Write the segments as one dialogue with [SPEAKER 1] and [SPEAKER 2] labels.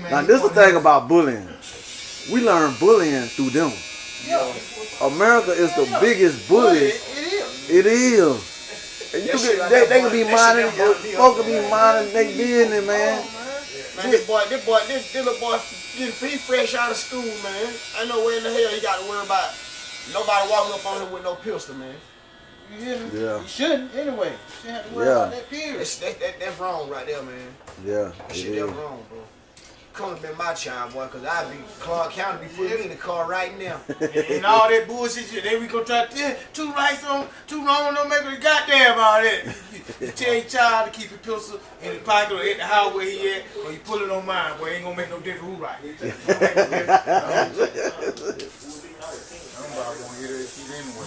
[SPEAKER 1] Now this is the thing about bullying. We learn bullying through them. America is the biggest bully. It is. And they can be minding, folks can be minding their business, man.
[SPEAKER 2] Man, this little boy getting fresh out of school, man. I know where in the hell he got to worry about nobody walking up on him with no pistol, man.
[SPEAKER 3] You hear me?
[SPEAKER 1] Yeah.
[SPEAKER 3] You shouldn't anyway. You shouldn't have to worry about that period.
[SPEAKER 2] That's wrong right there, man.
[SPEAKER 1] Yeah.
[SPEAKER 2] Shit, that's wrong, bro. Couldn't have been my child, boy, because I'd be Clark County be putting me in the car right now.
[SPEAKER 3] and all that bullshit shit. Then we gonna try to two rights on, two wrong, don't make a goddamn all that. You tell your child to keep your pistol in the pocket or at the house where he at, or you pull it on mine, boy, ain't gonna make no difference who right.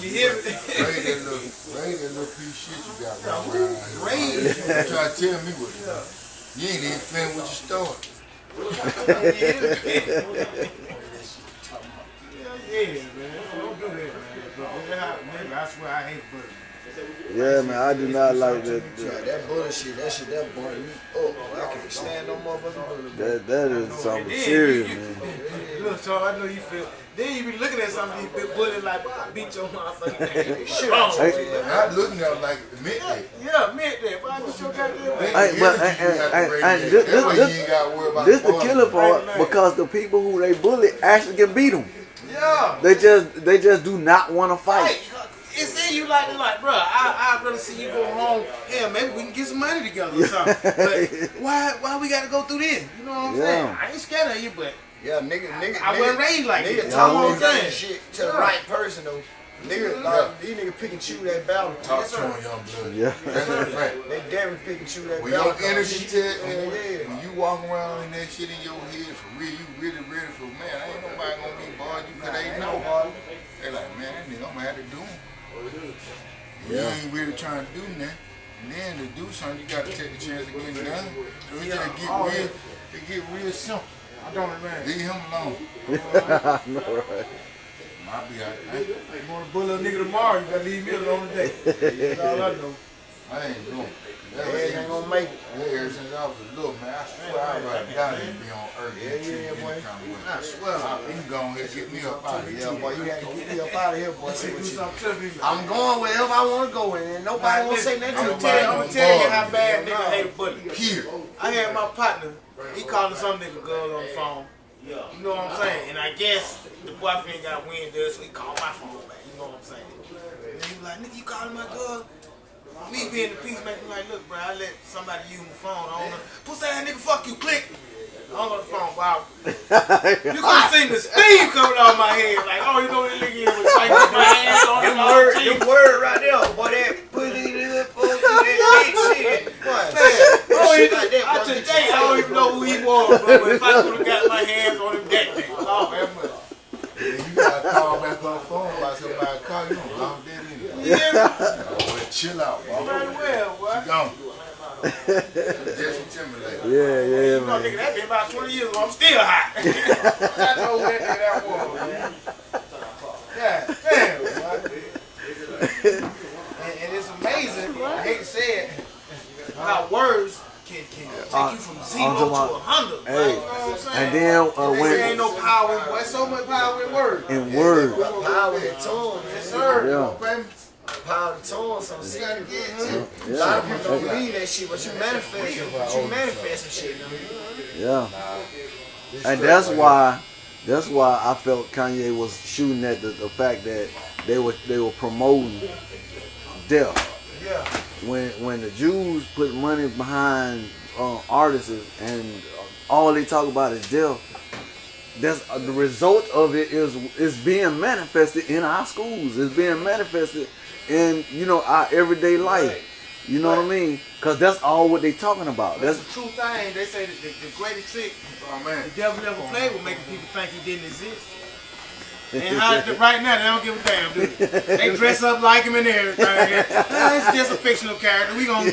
[SPEAKER 3] You hear me?
[SPEAKER 4] Raid that little piece of shit you got going around here. Raid. You try to tell me what it is. You ain't even finished what you started.
[SPEAKER 3] Yeah, man. Don't do that, man. I swear I hate bullying.
[SPEAKER 1] Yeah, man, I do not like that.
[SPEAKER 2] That bullshit, that burned me up. I can't stand no motherfucking bullying.
[SPEAKER 1] That is something serious, man.
[SPEAKER 3] Look, so I know you feel. Then you be looking at some of these big bullies like, I beat your motherfucking shit.
[SPEAKER 4] Not looking at them like admit that.
[SPEAKER 3] Yeah, admit that. But I beat your goddamn
[SPEAKER 1] This the killer part because the people who they bully actually can beat them.
[SPEAKER 3] Yeah.
[SPEAKER 1] They just do not want to fight.
[SPEAKER 3] It's in you like, bro, I'd rather see you go home. Yeah, maybe we can get some money together or something. But why we got to go through this? You know what I'm saying? I ain't scared of you, but
[SPEAKER 2] yeah, nigga,
[SPEAKER 3] I wasn't raised like this.
[SPEAKER 2] Nigga talking that shit to the right person though. Nigga, these niggas pick and choose that battle.
[SPEAKER 4] Talk to them, young blood.
[SPEAKER 1] Yeah.
[SPEAKER 4] That's a fact.
[SPEAKER 2] They definitely pick and choose that
[SPEAKER 4] when
[SPEAKER 2] battle.
[SPEAKER 4] your energy when you walk around in that shit in your head for real, you really ready for, man, ain't nobody gonna be bothered you because they know. They like, man, that nigga, I'm gonna have to do him. You ain't really trying to do nothing. And then to do something, you got to take the chance of getting done. So it just get real simple.
[SPEAKER 3] I don't remember.
[SPEAKER 4] Leave him alone.
[SPEAKER 1] I know, right?
[SPEAKER 4] I'll be out there.
[SPEAKER 3] You want to bully a nigga tomorrow, you got to leave me alone today. That's all I know.
[SPEAKER 4] I ain't doing it.
[SPEAKER 2] They ain't gonna make it.
[SPEAKER 4] Ever since I was a little man, I swear I would die to be on earth.
[SPEAKER 2] Yeah, boy.
[SPEAKER 4] I swear. You can go ahead and get me up out of here.
[SPEAKER 2] Yeah, boy, you got to get me up out of here, boy.
[SPEAKER 3] I'm
[SPEAKER 2] going wherever I want to go, and nobody gonna say nothing to me.
[SPEAKER 3] I'm gonna tell you how bad nigga hate a bully.
[SPEAKER 4] Here.
[SPEAKER 3] I had my partner, he calling some nigga girl on the phone. You know what I'm saying? And I guess the boyfriend got wind there, so he called my phone back. You know what I'm saying? And he was like, nigga, you calling my girl? Me being the peacemaker, like, look, bro, I let somebody use my phone. I don't know. Pussy ass nigga, fuck you, click. I don't know the phone, wow. You could have seen the steam coming out of my head. Like, oh, you know this nigga here with like my hands on him.
[SPEAKER 2] Them word right there, boy, that pussy, that big shit.
[SPEAKER 3] I today, I don't even know who he was, bro, but if I could have got my hands on him that day, oh, man,
[SPEAKER 4] you gotta call back on the phone by somebody call you on long dead anyway.
[SPEAKER 3] Yeah.
[SPEAKER 4] Chill out, bro.
[SPEAKER 3] Well, boy.
[SPEAKER 4] She gone. Justin Timberlake.
[SPEAKER 1] Yeah,
[SPEAKER 3] you know, nigga, that been about 20 years ago. I'm still hot. I know who that was, man. God damn, boy. And it's amazing, I hate to say it, how words can take you from 0 to 100.
[SPEAKER 1] Hey,
[SPEAKER 3] you know what I'm saying?
[SPEAKER 1] and then
[SPEAKER 3] when there ain't no power in words, so much power in words.
[SPEAKER 1] In words.
[SPEAKER 2] Power in tongue,
[SPEAKER 3] yes, sir.
[SPEAKER 1] Yeah.
[SPEAKER 2] Power in tongue, so you gotta get to. A lot of people don't believe that shit, but you manifest it. But you manifest shit.
[SPEAKER 1] Yeah. And that's why I felt Kanye was shooting at the fact that they were promoting death.
[SPEAKER 3] Yeah.
[SPEAKER 1] When the Jews put money behind artists and all they talk about is death, that's the result of it is being manifested in our schools. It's being manifested in our everyday life. You know what I mean? Because that's all what they talking about. That's
[SPEAKER 3] the true thing. They say that the greatest trick the devil never played with making people think he didn't exist. And right now, they don't give a damn, do they? They dress up like him and everything. It's just a fictional character. We gonna,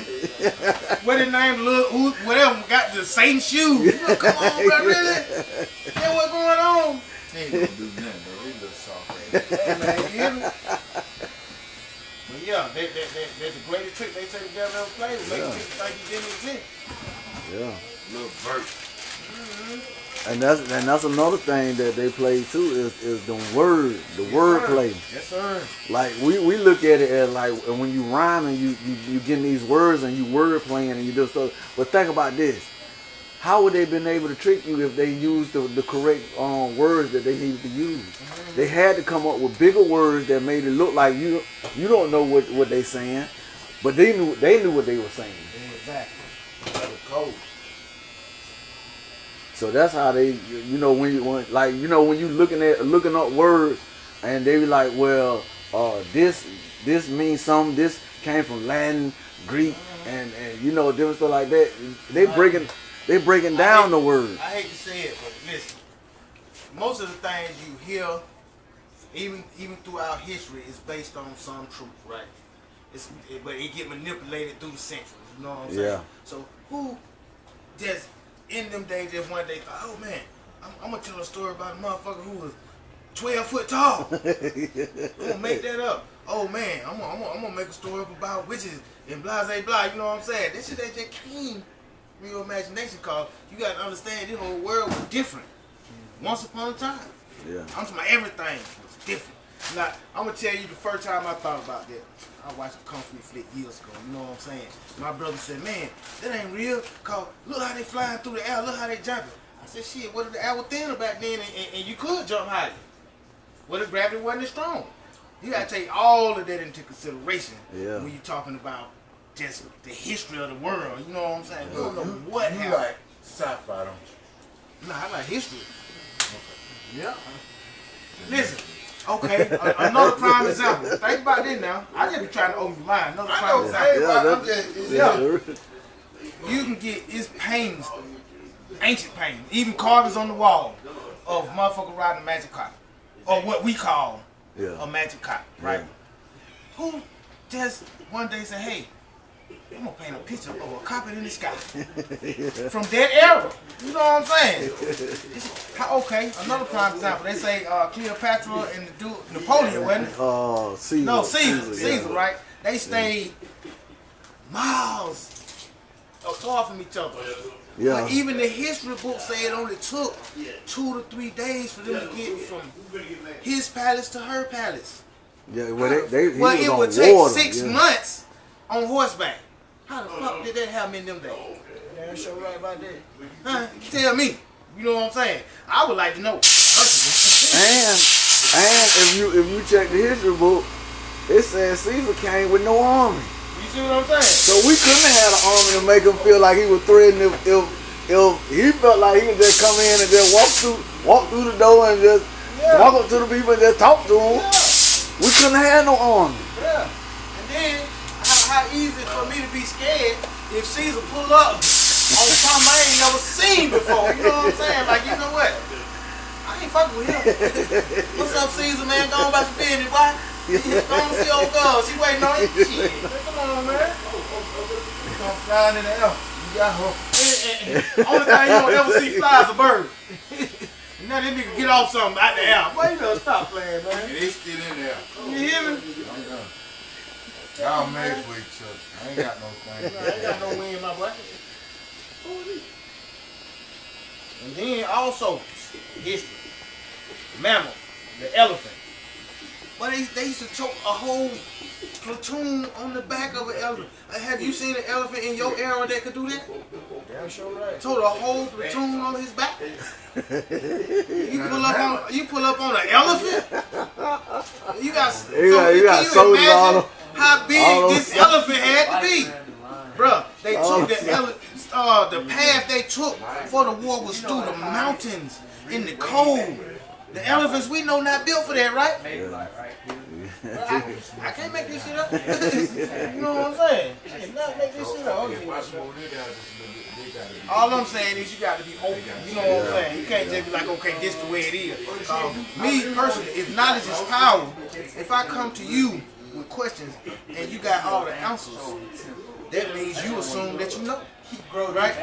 [SPEAKER 3] what his name, whatever, got the Satan shoes. Come on, bro, really? Yeah, what's going on?
[SPEAKER 4] They ain't gonna do nothing, though. They look soft.
[SPEAKER 3] Hey, man, you hear me? But yeah, that's the greatest trick they say the devil ever played with, making people think he didn't exist.
[SPEAKER 1] Yeah.
[SPEAKER 4] Little Bert.
[SPEAKER 1] And that's another thing that they play too is the word play.
[SPEAKER 3] Yes, sir.
[SPEAKER 1] Like we look at it as like when you rhyme and you getting these words and you word playing and you do stuff. But think about this: how would they been able to trick you if they used the correct words that they needed to use? They had to come up with bigger words that made it look like you don't know what they saying, but they knew what they were saying.
[SPEAKER 3] Exactly. That's the code.
[SPEAKER 1] So that's how they, when you looking up words, and they be like, well, this means something. This came from Latin, Greek, and different stuff like that. They breaking down the words.
[SPEAKER 3] I hate to say it, but listen, most of the things you hear, even throughout history, is based on some truth, right? But it get manipulated through the centuries. You know what I'm saying?
[SPEAKER 1] Yeah.
[SPEAKER 3] So who just in them days, just one day thought, oh man, I'm gonna tell a story about a motherfucker who was 12 foot tall. I'm gonna make that up. Oh man, I'm gonna make a story up about witches and blah blah blah. You know what I'm saying? This shit that just came from your imagination, cause you gotta understand this whole world was different once upon a time.
[SPEAKER 1] Yeah.
[SPEAKER 3] I'm talking about everything was different. Now, I'm gonna tell you the first time I thought about that. I watched a Kung Fu flick years ago, you know what I'm saying? My brother said, man, that ain't real, cause look how they flying through the air, look how they jumping. I said, shit, what if the air was thinner back then and you could jump higher? What if gravity wasn't as strong? You gotta take all of that into consideration when you're talking about just the history of the world, you know what I'm saying? You don't know what
[SPEAKER 4] You
[SPEAKER 3] happened.
[SPEAKER 4] like sci-fi, don't you?
[SPEAKER 3] Nah, I like history. Yeah. Listen. Okay, another prime example. Think about this now. I just be trying to open your mind. Another prime example. You can get it's paintings, ancient paintings, even carvings on the wall of motherfucker riding a magic carpet, or what we call a magic carpet, right? Who just one day said, "Hey, I'm gonna paint a picture of a carpet in the sky from that era." You know what I'm saying? Okay, another prime example. They say Cleopatra and the dude Napoleon, wasn't it?
[SPEAKER 1] Caesar.
[SPEAKER 3] No, Caesar, right? They stayed miles apart from each other.
[SPEAKER 1] Yeah.
[SPEAKER 3] But even the history books say it only took 2 to 3 days for them to get from his palace to her palace.
[SPEAKER 1] Yeah, well, he
[SPEAKER 3] it
[SPEAKER 1] was
[SPEAKER 3] would
[SPEAKER 1] on
[SPEAKER 3] take
[SPEAKER 1] water,
[SPEAKER 3] 6 months on horseback. How the fuck did that happen in them days?
[SPEAKER 2] Yeah, sure right about that.
[SPEAKER 3] Huh? Tell me. You know what I'm saying? I would like to know.
[SPEAKER 1] And if you check the history book, it says Caesar came with no army.
[SPEAKER 3] You see what I'm saying?
[SPEAKER 1] So we couldn't have had an army to make him feel like he was threatening if he felt like he could just come in and just walk through the door and just walk up to the people and just talk to them.
[SPEAKER 3] Yeah.
[SPEAKER 1] We couldn't have no army.
[SPEAKER 3] Yeah. And then, how easy for me to be scared if Caesar pull up on something I ain't never seen before. You know what I'm saying? Like, you know what? I ain't fucking with him. What's up, Caesar, man? Go on about your business, boy. Go on see old girl. She waiting on you. Shit. Come on, man. You gonna fly in the air. You got her. Only thing you don't ever see fly is a bird. Now this nigga get off something out the air. Boy, you better stop playing, man.
[SPEAKER 4] They still in there.
[SPEAKER 3] You hear me?
[SPEAKER 4] I'm done. Y'all made for each other. I ain't got no thing.
[SPEAKER 3] I ain't got no win, my boy. And then also, history. Mammal, the elephant. But they used to choke a whole platoon on the back of an elephant. Have you seen an elephant in your era that could do that?
[SPEAKER 2] Yeah, sure right.
[SPEAKER 3] Told a whole platoon on his back. You pull up on an elephant. You got
[SPEAKER 1] soldiers
[SPEAKER 3] imagine how big this elephant had to be, bruh? They took the path they took for the war was through the mountains in the cold. The elephants we know not built for that, right? I can't make this shit up. You know what I'm saying? I cannot make this shit up. All I'm saying is you got to be open. You know what I'm saying? You can't just be like, okay, this the way it is. Me personally, if knowledge is power, if I come to you with questions and you got all the answers, that means you assume that you know. Right?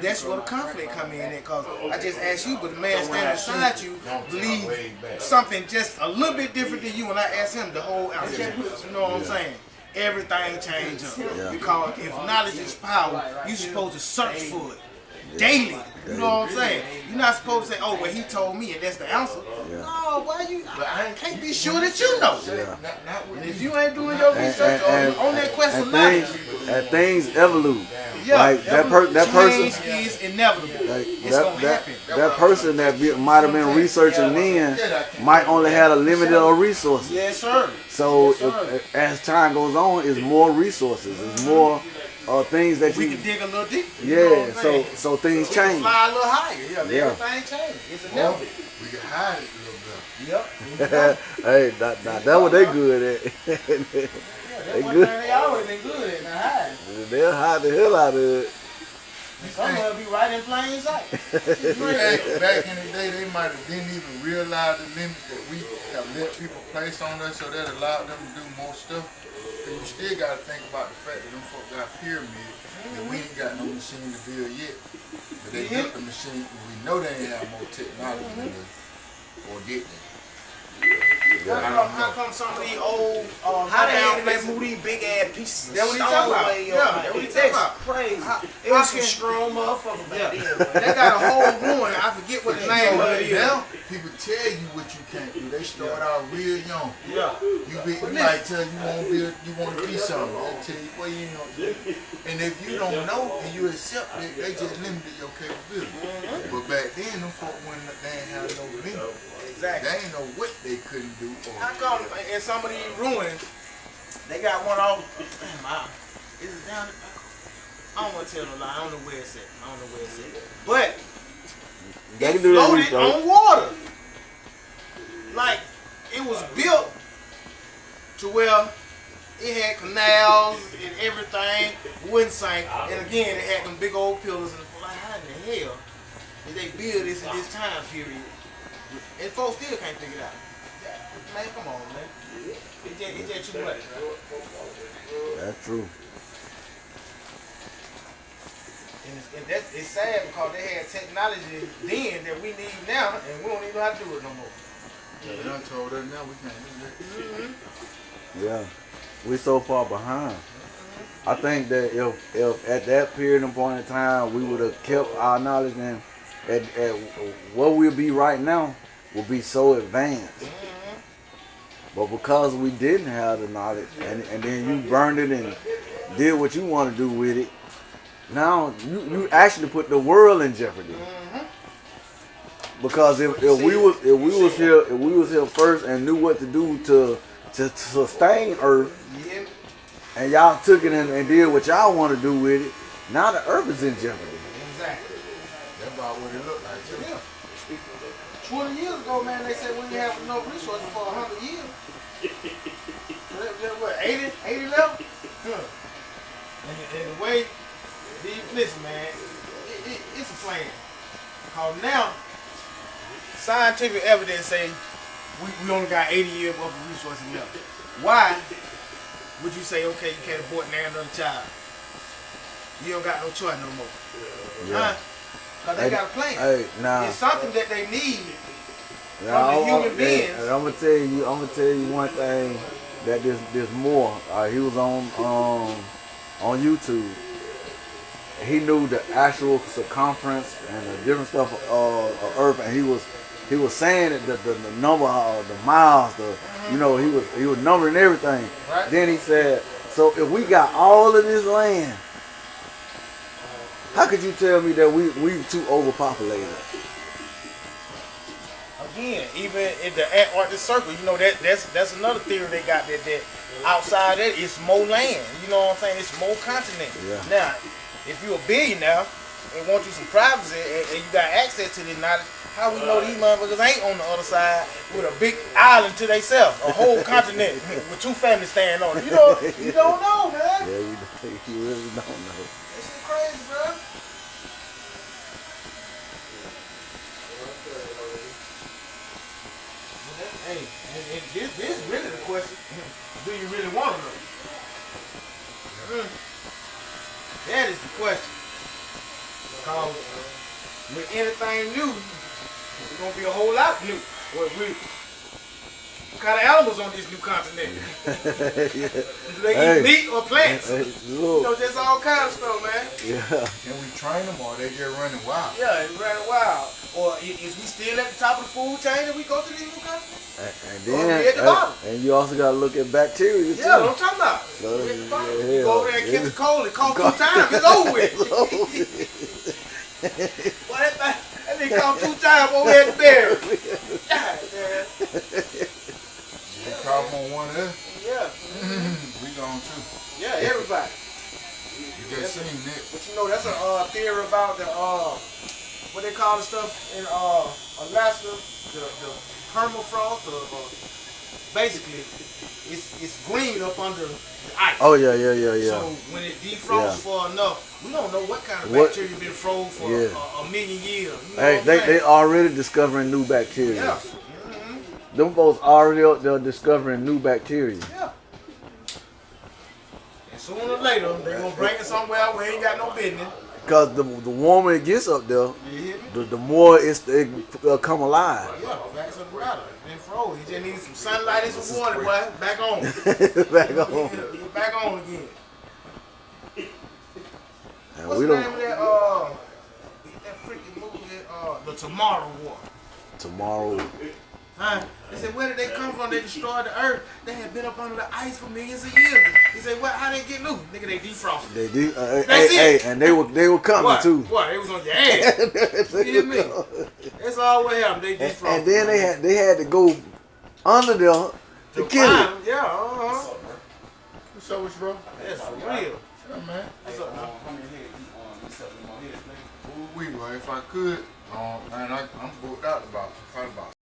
[SPEAKER 3] That's where the conflict come in at, because I just asked you, but the man standing beside you believe something just a little bit different than you, and I asked him the whole answer. You know what I'm saying? Everything changes up. Because if knowledge is power, you're supposed to search for it daily. You know what I'm saying? You're not supposed to say, oh, well, he told me and that's the answer.
[SPEAKER 1] Yeah.
[SPEAKER 3] No, why you? I can't be sure that you know.
[SPEAKER 1] Yeah.
[SPEAKER 3] And if you ain't doing your research on that question,
[SPEAKER 1] and things evolve.
[SPEAKER 3] yeah,
[SPEAKER 1] Like that person
[SPEAKER 3] change is inevitable.
[SPEAKER 1] like,
[SPEAKER 3] It's gonna happen.
[SPEAKER 1] that person that might have been researching then might only had a limited of resources.
[SPEAKER 3] Yes, sir.
[SPEAKER 1] So
[SPEAKER 3] Yes, sir.
[SPEAKER 1] as time goes on, it's more resources. It's more things that
[SPEAKER 3] We
[SPEAKER 1] you
[SPEAKER 3] can dig a little deeper. You know
[SPEAKER 1] yeah.
[SPEAKER 3] what I'm saying?
[SPEAKER 1] So things
[SPEAKER 3] We can
[SPEAKER 1] change.
[SPEAKER 3] fly a little higher. Yeah,
[SPEAKER 1] Yeah.
[SPEAKER 3] everything changes. It's inevitable.
[SPEAKER 4] We can hide it a little bit.
[SPEAKER 3] Yep.
[SPEAKER 1] Hey, that's what they good at.
[SPEAKER 3] That's one thing they always been good at, now hiding.
[SPEAKER 1] They'll hide the hell out of it.
[SPEAKER 3] Some of them be right in plain sight.
[SPEAKER 4] Back in the day, they might have didn't even realize the limit that we have let people place on us, so that allowed them to do more stuff. And you still got to think about the fact that them folk got pyramids, and we ain't got no machine to build yet. But they built the machine, and we know they ain't have more technology than us, or did they?
[SPEAKER 3] How come some of these old
[SPEAKER 2] How they had to
[SPEAKER 3] places-
[SPEAKER 2] move these big ass pieces of
[SPEAKER 3] That's what he
[SPEAKER 2] stone
[SPEAKER 3] talking about.
[SPEAKER 2] way
[SPEAKER 3] Yeah,
[SPEAKER 2] up?
[SPEAKER 3] that's what he
[SPEAKER 2] That's
[SPEAKER 3] talking about.
[SPEAKER 2] crazy.
[SPEAKER 3] How
[SPEAKER 2] It was some
[SPEAKER 3] can-
[SPEAKER 2] strong motherfucker back then.
[SPEAKER 3] They got a whole ruin. I forget what the name of it is.
[SPEAKER 4] Now, people tell you what you can't do. They start out real young.
[SPEAKER 3] Yeah.
[SPEAKER 4] You might tell you want to be something. They tell you, well, you know. And if you don't know and you accept it, they just limited your capability. But back then, them folk they ain't have no limit.
[SPEAKER 3] Exactly.
[SPEAKER 4] They ain't know what they couldn't do.
[SPEAKER 3] How come in some of these ruins, they got one off? Damn, is it down the back? I don't want to tell no lie. I don't know where it's at. But
[SPEAKER 1] They
[SPEAKER 3] it
[SPEAKER 1] can do that
[SPEAKER 3] floated
[SPEAKER 1] research.
[SPEAKER 3] on water. Like, it was built to where it had canals and everything, wouldn't sink. And again, it had them big old pillars. And like, how in the hell did they build this in this time period? And folks still can't figure it out. Man, come on, man. It's just too much.
[SPEAKER 1] That's true.
[SPEAKER 3] And it's sad because they had technology then that we need now, and we don't even know how to do it no more.
[SPEAKER 4] They done told us now we can't do that.
[SPEAKER 1] Yeah, we so far behind. I think that if at that period and point in time we would have kept our knowledge, and at what we'll be right now will be so advanced. But because we didn't have the knowledge, and then you burned it and did what you want to do with it, now you actually put the world in jeopardy. Because if we was here first and knew what to do to sustain Earth,
[SPEAKER 3] Yeah.
[SPEAKER 1] and y'all took it and did what y'all want to do with it, now the Earth is in jeopardy.
[SPEAKER 3] Exactly.
[SPEAKER 4] That's about what it looked like too.
[SPEAKER 3] Yeah. 20 years ago, man, they said we didn't have enough resources for 100 years. What, 80 left? Huh. And the way, listen, man, it's a plan. Because now, scientific evidence say we only got 80 years worth of resources left. Why would you say, okay, you can't abort another child? You don't got no choice no more.
[SPEAKER 1] Yeah.
[SPEAKER 3] Because they got a plan.
[SPEAKER 1] Hey, now,
[SPEAKER 3] It's something that they need
[SPEAKER 1] now,
[SPEAKER 3] from the human beings.
[SPEAKER 1] and I'm gonna tell you one thing that there's more. He was on YouTube. He knew the actual circumference and the different stuff of Earth, and he was saying that the number of the miles, he was numbering everything.
[SPEAKER 3] Right.
[SPEAKER 1] Then he said, so if we got all of this land, how could you tell me that we too overpopulated?
[SPEAKER 3] Again, even in the Antarctic Circle, that's another theory they got that outside that it's more land. You know what I'm saying? It's more continent.
[SPEAKER 1] Yeah.
[SPEAKER 3] Now, if you're a billionaire and want you some privacy and you got access to this knowledge, how we know these motherfuckers ain't on the other side with a big island to themselves, a whole continent with two families staying on it? You don't know, man.
[SPEAKER 1] Yeah, you really don't know.
[SPEAKER 3] This is crazy, bro. Hey, and this is really the question. Do you really want to know? That is the question. Because with anything new, it's going to be a whole lot new. kind of animals on this new continent.
[SPEAKER 1] Yeah.
[SPEAKER 3] Do they
[SPEAKER 1] Hey.
[SPEAKER 3] eat meat or plants?
[SPEAKER 1] Hey,
[SPEAKER 3] You
[SPEAKER 1] look.
[SPEAKER 3] know, just all kinds of stuff, man.
[SPEAKER 1] Yeah.
[SPEAKER 4] Can we train them or they just running wild?
[SPEAKER 3] Yeah, it's running wild. Or is we still at the top of the food chain and we go to these new continents?
[SPEAKER 1] And
[SPEAKER 3] Or we
[SPEAKER 1] then,
[SPEAKER 3] at the bottom.
[SPEAKER 1] and you also gotta look at bacteria too.
[SPEAKER 3] Yeah, what I'm talking about.
[SPEAKER 1] So,
[SPEAKER 3] We at the bottom.
[SPEAKER 1] yeah,
[SPEAKER 3] You go over there and catch
[SPEAKER 1] yeah.
[SPEAKER 3] a cold and cough 2 times, it's over with.
[SPEAKER 1] It's
[SPEAKER 3] Boy, that nigga cough 2 times over there at the berry. God damn.
[SPEAKER 4] They call on one of us.
[SPEAKER 3] Yeah.
[SPEAKER 4] We gone too.
[SPEAKER 3] Yeah, everybody.
[SPEAKER 4] You just seen that.
[SPEAKER 3] But you know, that's a theory about the what they call the stuff in Alaska, the permafrost, basically it's green up under the ice.
[SPEAKER 1] Oh yeah, yeah, yeah, yeah.
[SPEAKER 3] So when it defrosts for enough, we don't know what kind of
[SPEAKER 1] What-
[SPEAKER 3] bacteria been frozen for
[SPEAKER 1] Yeah.
[SPEAKER 3] a million years. You know
[SPEAKER 1] Hey,
[SPEAKER 3] what I'm
[SPEAKER 1] they
[SPEAKER 3] saying?
[SPEAKER 1] already discovering new bacteria.
[SPEAKER 3] Yeah.
[SPEAKER 1] Them folks already out there discovering new bacteria.
[SPEAKER 3] Yeah. And sooner or later, they gonna bring it somewhere where it ain't got no business.
[SPEAKER 1] Cause the warmer it gets up there,
[SPEAKER 3] You hear me?
[SPEAKER 1] the more it come alive.
[SPEAKER 3] Yeah, facts of the matter. It froze. You just need some sunlight and some water, boy. Back on.
[SPEAKER 1] Back on.
[SPEAKER 3] You're back on again.
[SPEAKER 1] And
[SPEAKER 3] What's
[SPEAKER 1] we
[SPEAKER 3] the name
[SPEAKER 1] don't
[SPEAKER 3] of that freaking movie, The Tomorrow War?
[SPEAKER 1] tomorrow.
[SPEAKER 3] Huh? They said, where did they come from? They destroyed the earth. They had been up under the ice for millions of years. He said, what? How they get loose? Nigga, they defrosted.
[SPEAKER 1] They do.
[SPEAKER 3] That's
[SPEAKER 1] Hey,
[SPEAKER 3] it.
[SPEAKER 1] and they were coming
[SPEAKER 3] What?
[SPEAKER 1] too.
[SPEAKER 3] What? They was on your ass. You hear me? That's all what happened. They defrosted.
[SPEAKER 1] And then they had to go under there to kill it.
[SPEAKER 3] find 'em. Yeah,
[SPEAKER 4] What's up with you, bro?
[SPEAKER 3] That's for real.
[SPEAKER 4] Yeah, man.
[SPEAKER 3] What's up, man?
[SPEAKER 4] Ooh, wee, boy, if I could, man, I'm booked out about probably about